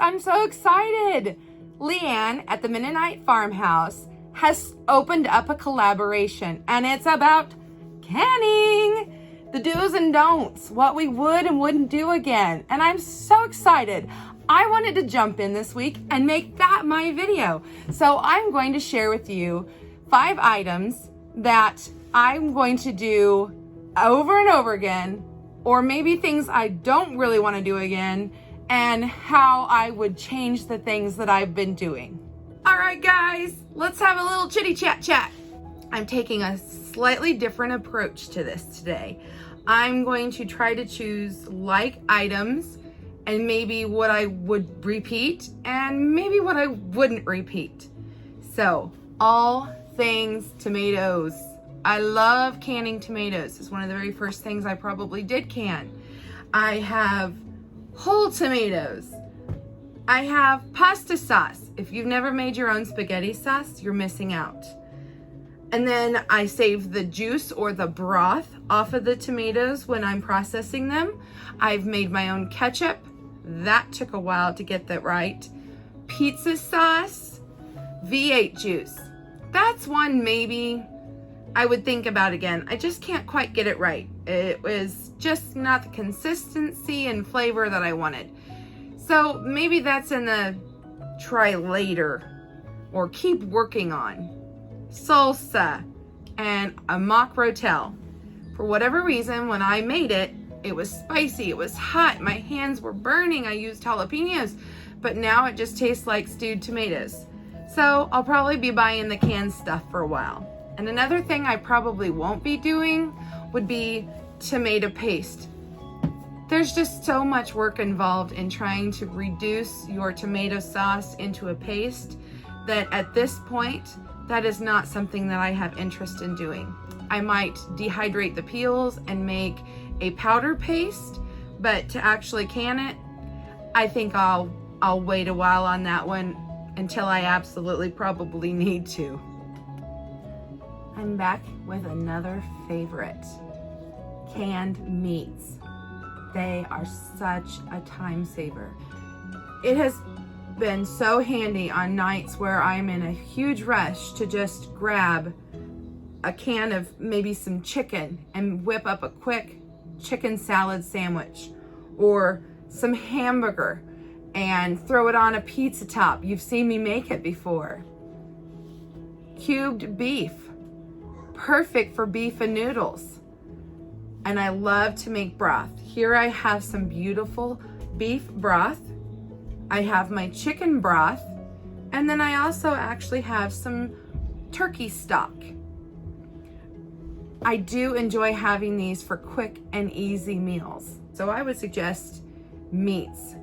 I'm so excited. Leanne at the Mennonite Farmhouse has opened up a collaboration, and it's about canning. The do's and don'ts, what we would and wouldn't do again. And I'm so excited. I wanted to jump in this week and make that my video. So I'm going to share with you 5 items that I'm going to do over and over again, or maybe things I don't really want to do again, and how I would change the things that I've been doing. All right, guys, let's have a little chitty chat. I'm taking a slightly different approach to this today. I'm going to try to choose like items and maybe what I would repeat and maybe what I wouldn't repeat. So, all things tomatoes. I love canning tomatoes. It's one of the very first things I probably did can. I have whole tomatoes. I have pasta sauce. If you've never made your own spaghetti sauce, you're missing out. And then I save the juice or the broth off of the tomatoes when I'm processing them. I've made my own ketchup. That took a while to get that right. Pizza sauce, V8 juice. That's one maybe I would think about again. I just can't quite get it right. It was just not the consistency and flavor that I wanted. So maybe that's in the try later or keep working on. Salsa and a mock rotel. For whatever reason, when I made it, it was spicy, it was hot, my hands were burning, I used jalapenos, but now it just tastes like stewed tomatoes. So I'll probably be buying the canned stuff for a while. And another thing I probably won't be doing would be tomato paste. There's just so much work involved in trying to reduce your tomato sauce into a paste that at this point, that is not something that I have interest in doing. I might dehydrate the peels and make a powder paste, but to actually can it, I think I'll wait a while on that one until I absolutely probably need to. I'm back with another favorite, canned meats. They are such a time saver. It has been so handy on nights where I'm in a huge rush to just grab a can of maybe some chicken and whip up a quick chicken salad sandwich or some hamburger and throw it on a pizza top. You've seen me make it before. Cubed beef, perfect for beef and noodles. And I love to make broth. Here I have some beautiful beef broth. I have my chicken broth, and then I also actually have some turkey stock. I do enjoy having these for quick and easy meals. So I would suggest meats.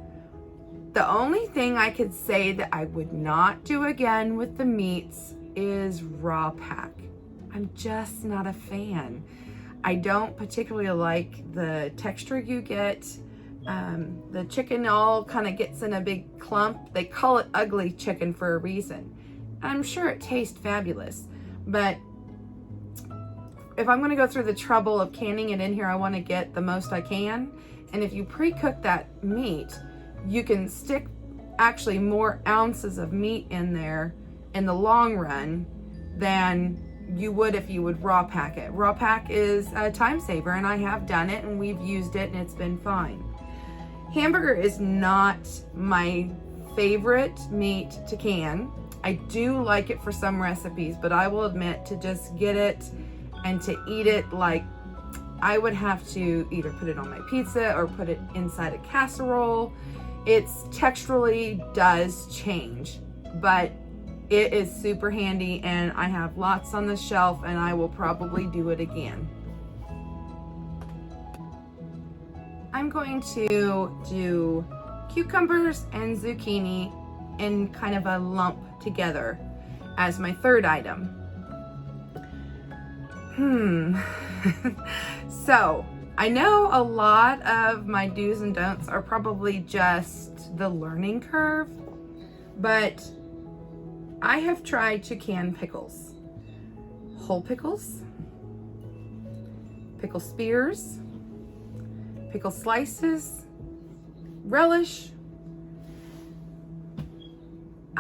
The only thing I could say that I would not do again with the meats is raw pack. I'm just not a fan. I don't particularly like the texture you get. The chicken all kind of gets in a big clump. They call it ugly chicken for a reason. I'm sure it tastes fabulous, but if I'm going to go through the trouble of canning it in here, I want to get the most I can. And if you pre-cook that meat, you can stick actually more ounces of meat in there in the long run than you would if you would raw pack it. Raw pack is a time saver, and I have done it and we've used it and it's been fine. Hamburger is not my favorite meat to can. I do like it for some recipes, but I will admit to just get it and to eat it, like I would have to either put it on my pizza or put it inside a casserole. It's texturally does change, but it is super handy and I have lots on the shelf and I will probably do it again. I'm going to do cucumbers and zucchini in kind of a lump together as my third item. So I know a lot of my do's and don'ts are probably just the learning curve, but I have tried to can pickles. Whole pickles, pickle spears, pickle slices, relish,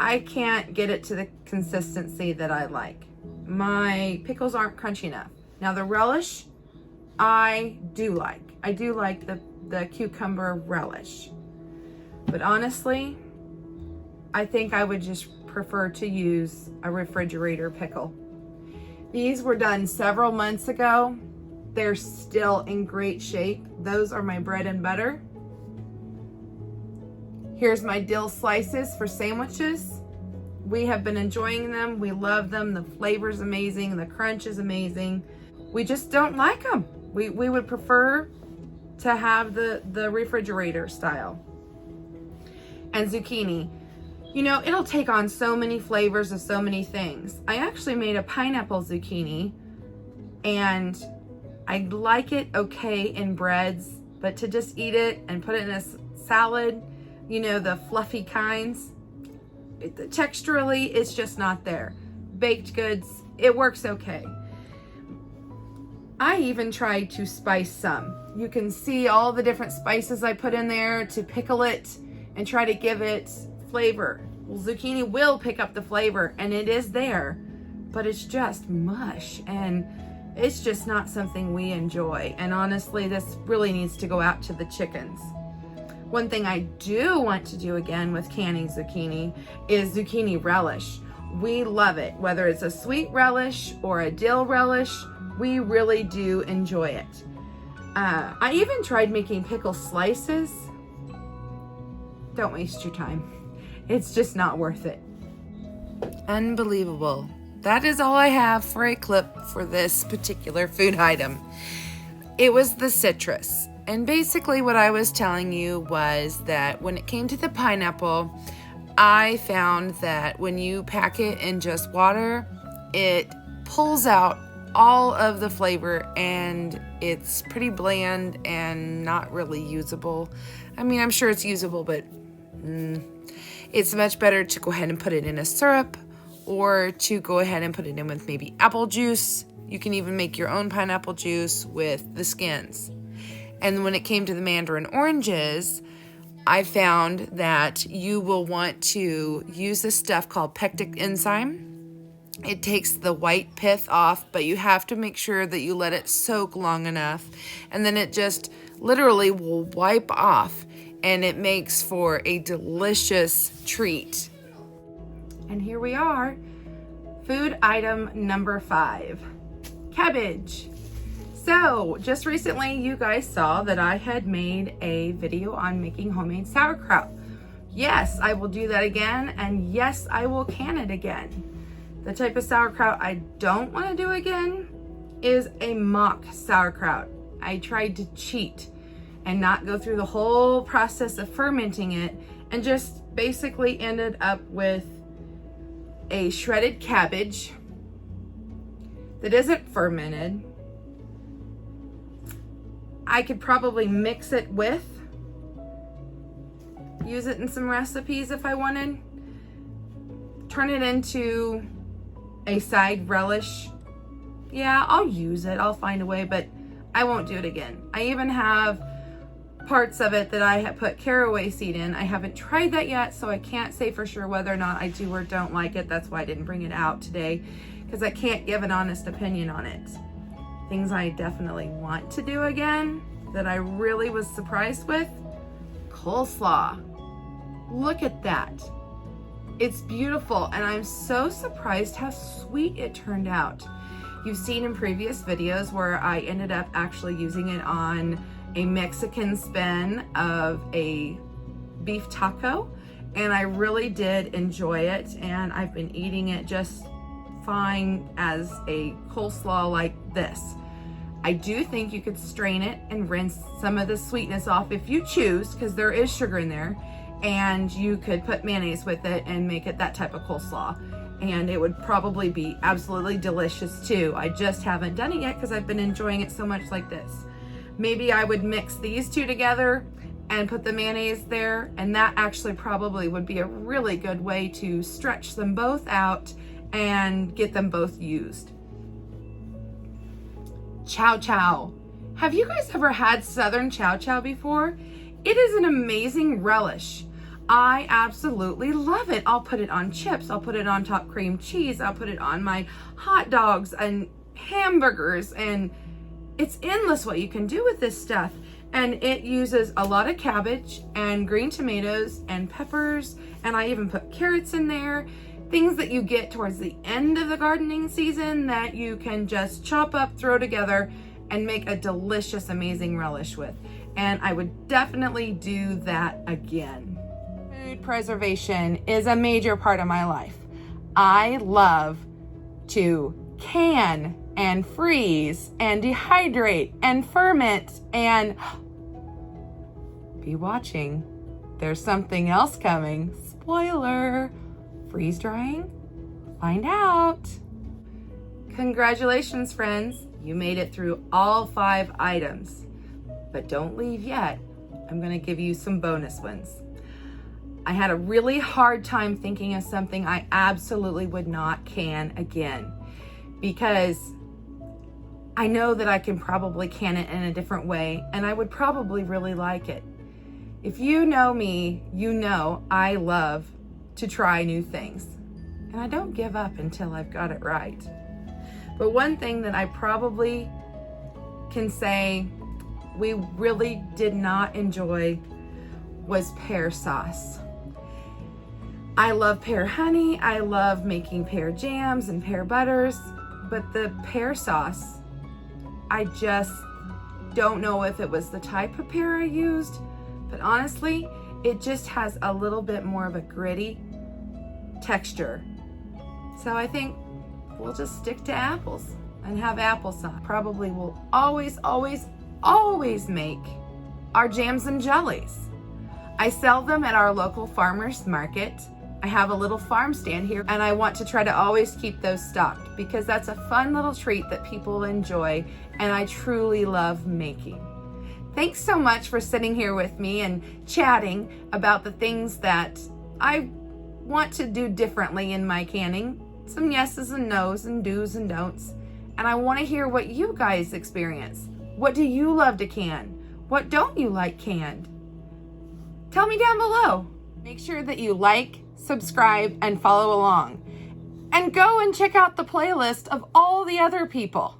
I can't get it to the consistency that I like. My pickles aren't crunchy enough. Now the relish, I do like. I do like the cucumber relish. But honestly, I think I would just prefer to use a refrigerator pickle. These were done several months ago. They're still in great shape. Those are my bread and butter. Here's my dill slices for sandwiches. We have been enjoying them. We love them. The flavor's amazing. The crunch is amazing. We just don't like them. We would prefer to have the refrigerator style. And zucchini. You know, it'll take on so many flavors of so many things. I actually made a pineapple zucchini, and I like it okay in breads, but to just eat it and put it in a salad, you know, the fluffy kinds, texturally, it's just not there. Baked goods, it works okay. I even tried to spice some. You can see all the different spices I put in there to pickle it and try to give it flavor. Well, zucchini will pick up the flavor, and it is there, but it's just mush, and it's just not something we enjoy. And honestly, this really needs to go out to the chickens. One thing I do want to do again with canning zucchini is zucchini relish. We love it, whether it's a sweet relish or a dill relish, we really do enjoy it. I even tried making pickle slices. Don't waste your time. It's just not worth it. Unbelievable. That is all I have for a clip for this particular food item. It was the citrus. And basically what I was telling you was that when it came to the pineapple, I found that when you pack it in just water, it pulls out all of the flavor and it's pretty bland and not really usable. I mean, I'm sure it's usable, but it's much better to go ahead and put it in a syrup or to go ahead and put it in with maybe apple juice. You can even make your own pineapple juice with the skins. And when it came to the mandarin oranges, I found that you will want to use this stuff called pectic enzyme. It takes the white pith off, but you have to make sure that you let it soak long enough, and then it just literally will wipe off, and it makes for a delicious treat. And here we are, food item number 5, cabbage. So just recently you guys saw that I had made a video on making homemade sauerkraut. Yes, I will do that again, and yes, I will can it again. The type of sauerkraut I don't want to do again is a mock sauerkraut. I tried to cheat and not go through the whole process of fermenting it, and just basically ended up with a shredded cabbage that isn't fermented. I could probably mix it with, use it in some recipes if I wanted, turn it into a side relish. Yeah, I'll use it, I'll find a way, but I won't do it again. I even have parts of it that I have put caraway seed in. I haven't tried that yet, so I can't say for sure whether or not I do or don't like it. That's why I didn't bring it out today, because I can't give an honest opinion on it. Things I definitely want to do again that I really was surprised with, coleslaw. Look at that. It's beautiful, and I'm so surprised how sweet it turned out. You've seen in previous videos where I ended up actually using it on a Mexican spin of a beef taco, and I really did enjoy it, and I've been eating it just fine as a coleslaw like this. I do think you could strain it and rinse some of the sweetness off if you choose, because there is sugar in there, and you could put mayonnaise with it and make it that type of coleslaw, and it would probably be absolutely delicious too. I just haven't done it yet because I've been enjoying it so much like this. Maybe I would mix these two together and put the mayonnaise there, and that actually probably would be a really good way to stretch them both out and get them both used. Chow chow. Have you guys ever had Southern chow chow before? It is an amazing relish. I absolutely love it. I'll put it on chips. I'll put it on top cream cheese. I'll put it on my hot dogs and hamburgers, and it's endless what you can do with this stuff. And it uses a lot of cabbage and green tomatoes and peppers, and I even put carrots in there, things that you get towards the end of the gardening season that you can just chop up, throw together, and make a delicious, amazing relish with. And I would definitely do that again. Food preservation is a major part of my life. I love to can and freeze and dehydrate and ferment and be watching. There's something else coming. Spoiler. Freeze drying? Find out. Congratulations, friends. You made it through all 5 items. But don't leave yet. I'm going to give you some bonus ones. I had a really hard time thinking of something I absolutely would not can again, because I know that I can probably can it in a different way, and I would probably really like it. If you know me, you know I love to try new things, and I don't give up until I've got it right. But one thing that I probably can say we really did not enjoy was pear sauce. I love pear honey, I love making pear jams and pear butters, but the pear sauce, I just don't know if it was the type of pear I used, but honestly, it just has a little bit more of a gritty texture. So I think we'll just stick to apples and have applesauce. Probably will always make our jams and jellies. I sell them at our local farmers market. I have a little farm stand here, and I want to try to always keep those stocked because that's a fun little treat that people enjoy, and I truly love making. Thanks so much for sitting here with me and chatting about the things that I want to do differently in my canning. Some yeses and nos and do's and don'ts. And I want to hear what you guys experience. What do you love to can? What don't you like canned? Tell me down below. Make sure that you like, subscribe, and follow along. And go and check out the playlist of all the other people.